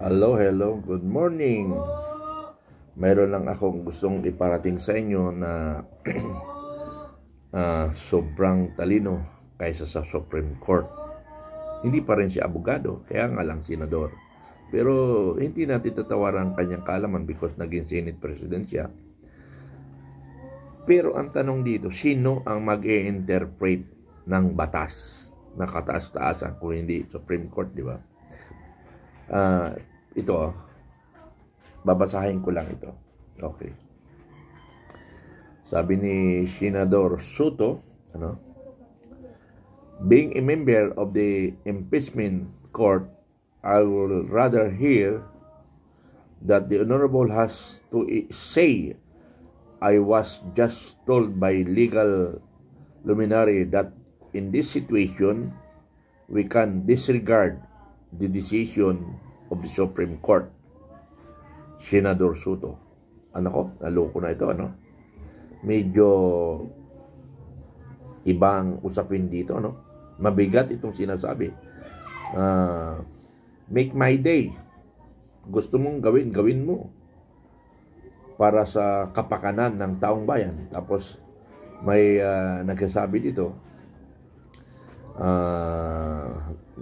Hello, hello, good morning. Mayroon lang akong gustong iparating sa inyo na sobrang talino kaysa sa Supreme Court. Hindi pa rin siya abogado, kaya nga lang senador. Pero hindi natin tatawaran ang kanyang kaalaman because naging Senate President siya. Pero ang tanong dito, sino ang mag-i-interpret ng batas na kataas-taasan kung hindi Supreme Court, di ba? Ito, babasahin ko lang ito. Okay. Sabi ni Senador Soto, being a member of the impeachment court, I would rather hear that the Honorable has to say, I was just told by legal luminary that in this situation, we can disregard the decision of the Supreme Court. Senador Soto. Naloko na ito, Medyo ibang usapin dito, Mabigat itong sinasabi. Make my day. Gusto mong gawin mo. Para sa kapakanan ng taong bayan. Tapos, may nagsasabi dito,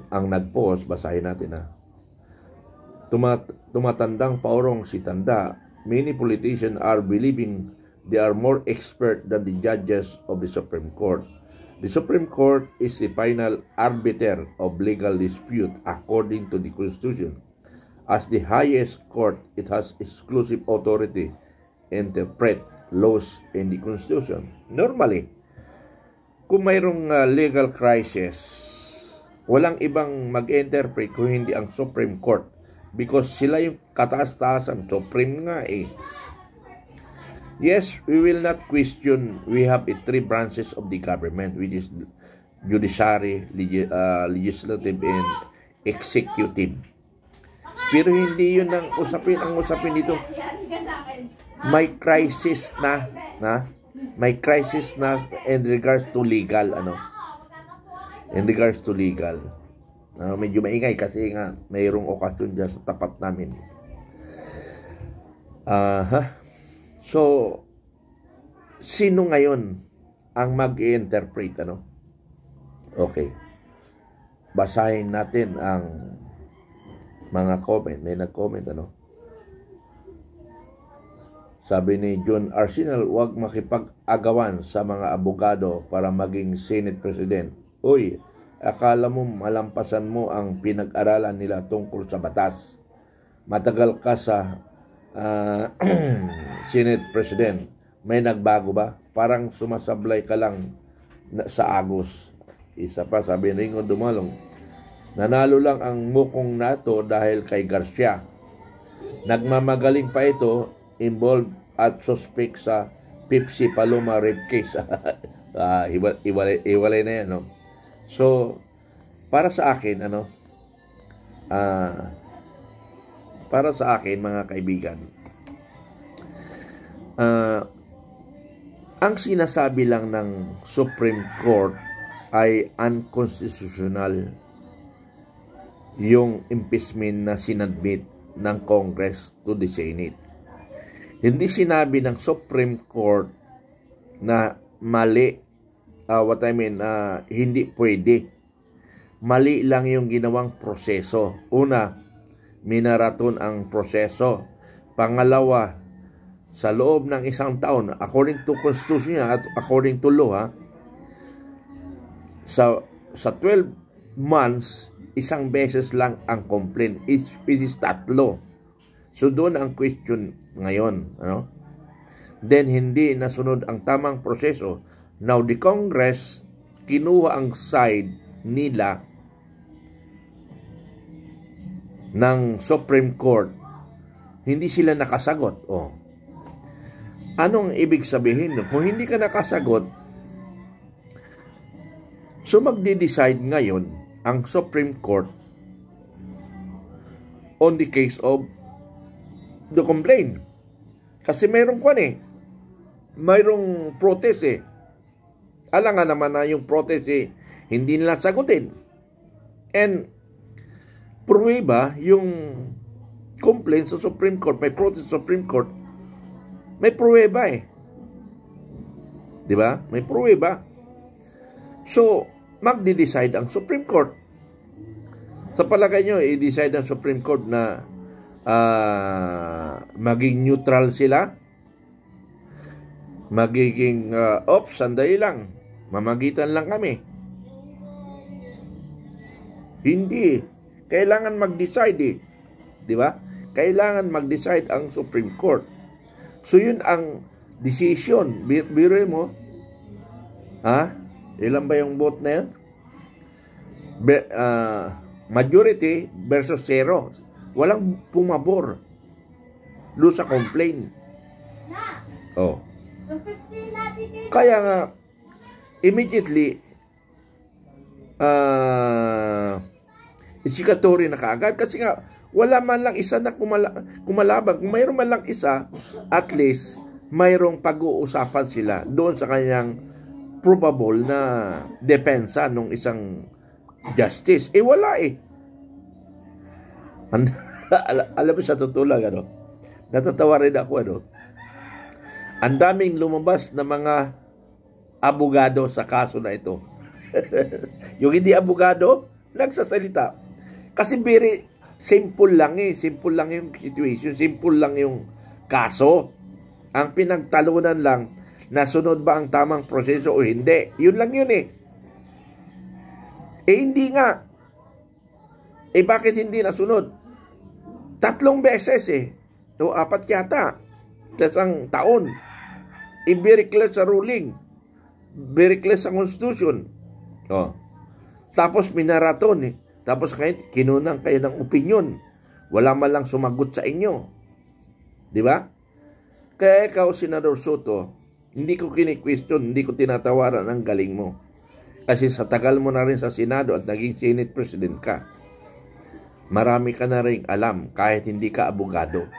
ang nag-post, basahin natin, Tumatandang paurong si Tanda, many politicians are believing they are more expert than the judges of the Supreme Court. The Supreme Court is the final arbiter of legal dispute according to the Constitution. As the highest court, it has exclusive authority to interpret laws in the Constitution. Normally, kung mayroong legal crisis, walang ibang mag-interpret kung hindi ang Supreme Court. Because sila yung kataas-taasan, Supreme nga eh. Yes, we will not question. We have three branches of the government, which is judiciary, legislative, and executive. Pero hindi yun ang usapin. Ang usapin dito, may crisis na, may crisis na in regards to legal, in regards to legal. Medyo maingay kasi nga mayroong okasyon dyan sa tapat namin. So, sino ngayon ang mag-i-interpret, Okay. Basahin natin ang mga comment. May nag-comment, Sabi ni John Arsenal, huwag makipag-agawan sa mga abogado para maging Senate President. Uy, akala mo malampasan mo ang pinag-aralan nila tungkol sa batas. Matagal ka sa Senate President. May nagbago ba? Parang sumasablay ka lang sa agos. Isa pa, sabi ni Ringo Dumalong, nanalo lang ang mukong NATO dahil kay Garcia. Nagmamagaling pa ito, involved at suspect sa Pepsi Paloma rape case. Iwalay na yan, So, para sa akin, para sa akin, mga kaibigan, ang sinasabi lang ng Supreme Court ay unconstitutional yung impeachment na sinadmit ng Congress to the Senate. Hindi sinabi ng Supreme Court na mali, hindi pwede. Mali lang yung ginawang proseso. Una, minaraton ang proseso. Pangalawa, sa loob ng isang taon, according to Constitution at according to law, sa 12 months, isang beses lang ang complaint. It is tatlo. So doon ang question ngayon. Then hindi nasunod ang tamang proseso. Now, the Congress, kinuha ang side nila ng Supreme Court. Hindi sila nakasagot. Anong ibig sabihin? Kung hindi ka nakasagot, so magde-decide ngayon ang Supreme Court on the case of the complaint. Kasi mayroong mayroong protest Alangan naman na yung protest hindi nila sagutin. And pruweba yung complaint sa Supreme Court, may protest sa Supreme Court, may pruweba eh. Di ba? May pruweba. So, magdi-decide ang Supreme Court. Sa palagay nyo, i-decide ang Supreme Court na maging neutral sila, magiging sandali lang, mamagitan lang kami. Hindi. Kailangan mag-decide eh. Di ba? Kailangan mag-decide ang Supreme Court. So yun ang decision. Biro mo, ilan ba yung vote na yun? Majority versus 0. Walang pumabor doon sa complaint. Oh. Kaya nga, immediately, isikatory na kaagad. Kasi nga, wala man lang isa na kumalabang. Kung mayroon man lang isa, at least, mayroong pag-uusapan sila doon sa kanyang probable na depensa ng isang justice. Eh, wala eh. Alam mo sa tutulong, natatawa rin ako, ang daming lumabas na mga abogado sa kaso na ito. Yung hindi abogado, nagsasalita. Kasi very simple lang eh. Simple lang yung situation. Simple lang yung kaso. Ang pinagtalunan lang, nasunod ba ang tamang proseso o hindi? Yun lang yun eh. Eh hindi nga. Eh bakit hindi nasunod? 3 beses eh. O 4 yata. Isang taon. Very clear sa ruling. Very clear sa constitution. Oh. Tapos minaraton eh. Tapos kinunang kayo ng opinion. Wala man lang sumagot sa inyo. Di ba? Kaya ikaw, Senador Soto, hindi ko kini-question, hindi ko tinatawaran ang galing mo. Kasi sa tagal mo na rin sa Senado at naging Senate President ka, marami ka na rin alam kahit hindi ka abogado.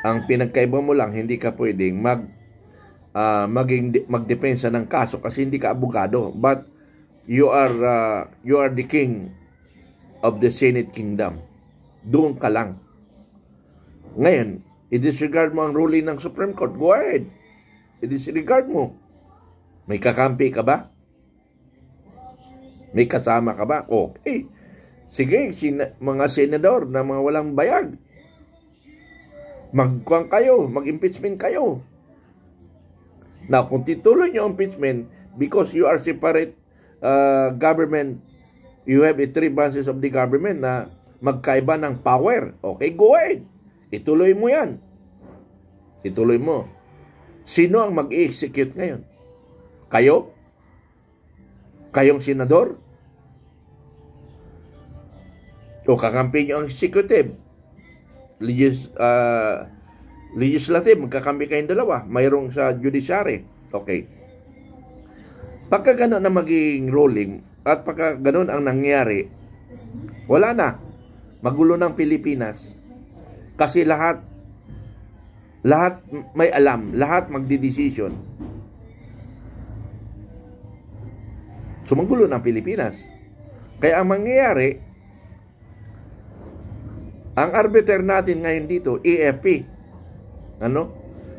Ang pinagkaiba mo lang, hindi ka pwedeng magdepensa ng kaso kasi hindi ka abogado. But you are the king of the Senate Kingdom. Doon ka lang. Ngayon, i-disregard mo ang ruling ng Supreme Court. Go ahead. I-disregard mo. May kakampi ka ba? May kasama ka ba? Okay. Sige, mga senador na mga walang bayag. Magkuhan kayo, mag-impeachment kayo. Now, kung tituloy nyo impeachment because you are separate government, you have 3 branches of the government na magkaiba ng power. Okay, go ahead. Ituloy mo yan. Ituloy mo. Sino ang mag-i-execute ngayon? Kayo? Kayong senador? O kakampi nyo ang executive? Legislative, magkakampi kayong dalawa. Mayroong sa judiciary. Okay. Pagka gano'n na magiging ruling at pagka gano'n ang nangyari, wala na. Magulo ng Pilipinas. Kasi lahat may alam. Lahat magdidesisyon. So, magulo ng Pilipinas. Kaya ang mangyayari, ang arbiter natin ngayon dito, AFP. Ano?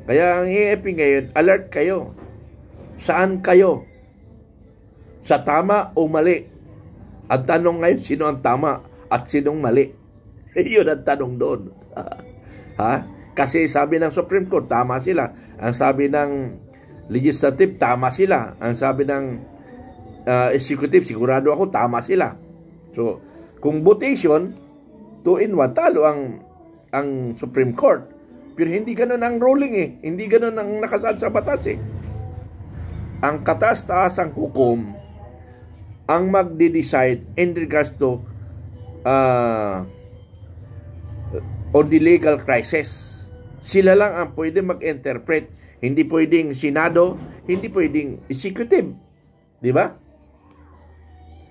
Kaya ang AFP ngayon, alert kayo. Saan kayo? Sa tama o mali? Ang tanong ngayon, sino ang tama at sinong mali? Yun ang tanong doon. Ha? Kasi sabi ng Supreme Court, tama sila. Ang sabi ng Legislative, tama sila. Ang sabi ng Executive, sigurado ako, tama sila. So, kung votation, 2-in-1, talo ang Supreme Court. Pero hindi ganun ang ruling eh. Hindi ganun ang nakasaad sa batas eh. Ang kataas-taasang hukom ang magde-decide in regards to on the legal crisis. Sila lang ang pwede mag-interpret. Hindi pwedeng Senado, hindi pwedeng Executive. Di ba?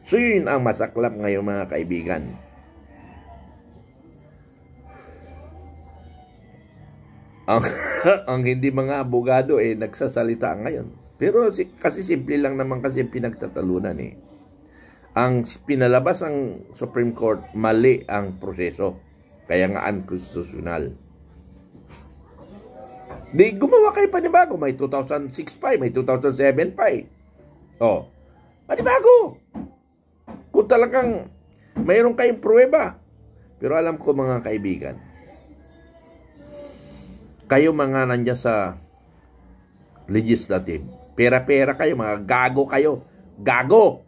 So yun ang masaklap ngayon mga kaibigan. Ang hindi mga abogado nagsasalita ngayon. Pero kasi simple lang naman kasi pinagtatalunan eh. Ang pinalabas ang Supreme Court, mali ang proseso. Kaya nga unconstitutional. Di gumawa kayo panibago. May 2006 pa, may 2007 pa. Oh, panibago. Kung talagang mayroon kayong pruweba. Pero alam ko mga kaibigan, kayo mga nandiyan sa legislative, pera-pera kayo, mga gago kayo. Gago!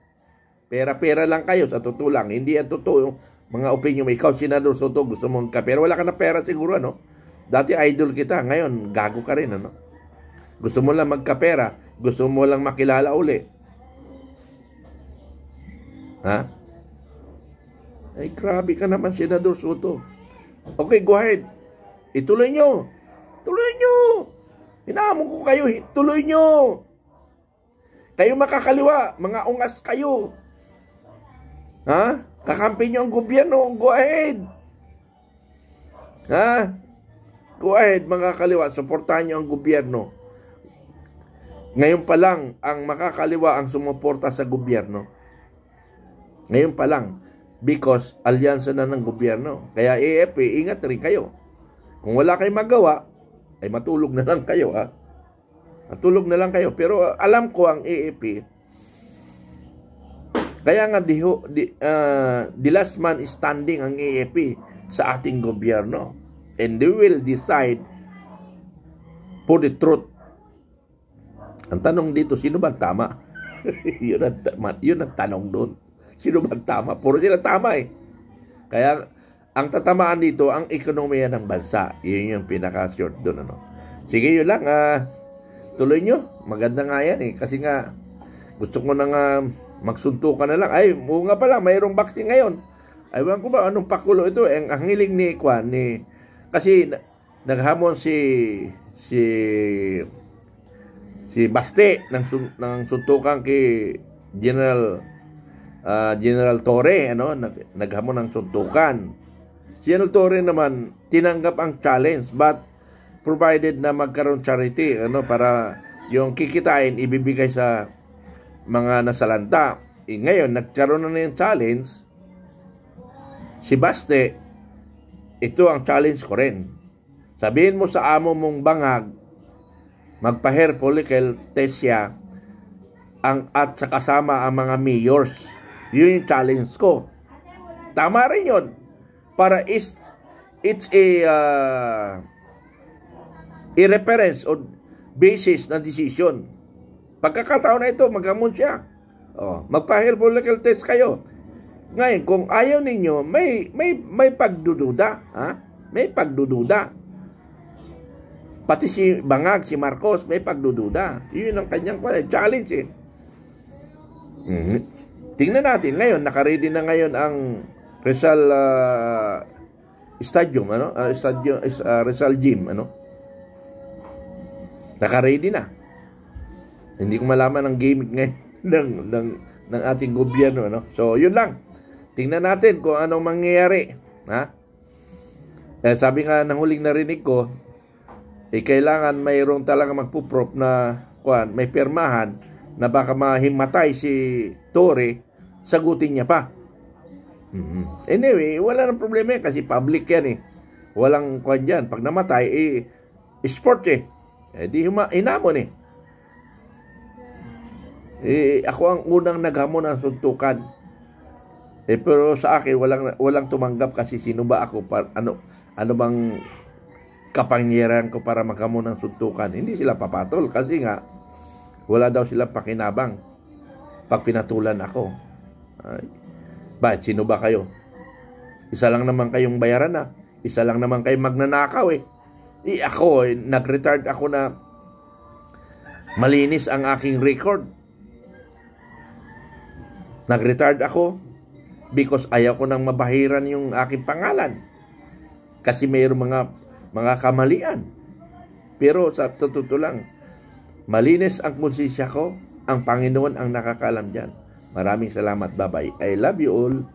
Pera-pera lang kayo, sa totoo lang. Hindi yan totoo. Mga opinion mo, ikaw, Senador Soto, gusto mong kapera. Wala ka na pera siguro, ano? Dati idol kita, ngayon, gago ka rin, ano? Gusto mo lang magkapera, gusto mo lang makilala uli. Ha? Ay, grabe ka naman, Senador Soto. Okay, go ahead. Ituloy nyo. Tuloy nyo. Hinahamon ko kayo, tuloy nyo. Kayo makakaliwa, mga ungas kayo. Ha? Kakampi nyo ang gobyerno, go ahead. Ha? Go ahead, mga kaliwa, suportahan nyo ang gobyerno. Ngayon pa lang, ang makakaliwa ang sumuporta sa gobyerno. Ngayon pa lang, because alyansa na ng gobyerno. Kaya AFP, ingat rin kayo. Kung wala kayong magawa, ay matulog na lang kayo, ha? Matulog na lang kayo. Pero alam ko ang AFP, kaya nga the last man is standing ang AFP sa ating gobyerno. And they will decide for the truth. Ang tanong dito, sino ba tama? yun ang tanong doon. Sino ba tama? Puro sila tama eh. Kaya ang tatamaan dito, ang ekonomiya ng bansa. Yun yung pinaka-short doon. Ano? Sige, yun lang. Tuloy nyo. Maganda nga yan eh. Kasi nga, gusto ko na nga magsuntukan na lang. Ay, nga pala, mayroong vaccine ngayon. Aywan ko ba, anong pakulo ito? Ang hiling ni Kwan, kasi naghamon si Baste ng suntukan kay General Torre, ano, naghamon ng suntukan. Si General Torre naman tinanggap ang challenge, but provided na magkaroon charity, ano, para yung kikitain ibibigay sa mga nasalanta. Ngayon nagkaroon na yung challenge si Baste. Ito ang challenge ko rin. Sabihin mo sa amo mong bangag, magpa-hair follicle test siya at sa kasama ang mga mayors. Yun yung challenge ko. Tama rin yun. Para it's a reference o basis na decision. Pagkakataon na ito, maghamon siya. Magpa-hair follicle test kayo. Ngayon, kung ayaw ninyo, may pagdududa. Ha? May pagdududa. Pati si Bangag, si Marcos, may pagdududa. Yun ang kanyang challenge eh. Tingnan natin. Ngayon, nakaready na ngayon ang Rizal Stadium, ano? Rizal Gym, ano? Nakaready na. Hindi ko malaman ang gimmick ngayon ng ating gobyerno, ano? So, yun lang. Tingnan natin kung anong mangyayari. Ha? Sabi nga ng huling narinig ko, kailangan mayroong talaga magpuprop na may pirmahan na baka mahimatay si Torre, sagutin niya pa. Anyway, wala nang problema kasi public yan eh. Walang kwan dyan. Pag namatay, sport eh. Di hinamon eh. Ako ang unang naghamon ng suntukan. Pero sa akin, walang tumanggap kasi sino ba ako? Ano bang kapangyarihan ko para maghamon ng suntukan? Hindi sila papatol kasi nga, wala daw silang pakinabang pag pinatulan ako. Bakit? Sino ba kayo? Isa lang naman kayong bayaran na. Isa lang naman kayong magnanakaw eh. Ako, nag-retard ako na malinis ang aking record. Nag-retard ako because ayaw ko nang mabahiran yung aking pangalan. Kasi mayroong mga kamalian. Pero sa totoo lang, malinis ang konsensya ko. Ang Panginoon ang nakakalam dyan. Maraming salamat. Bye-bye. I love you all.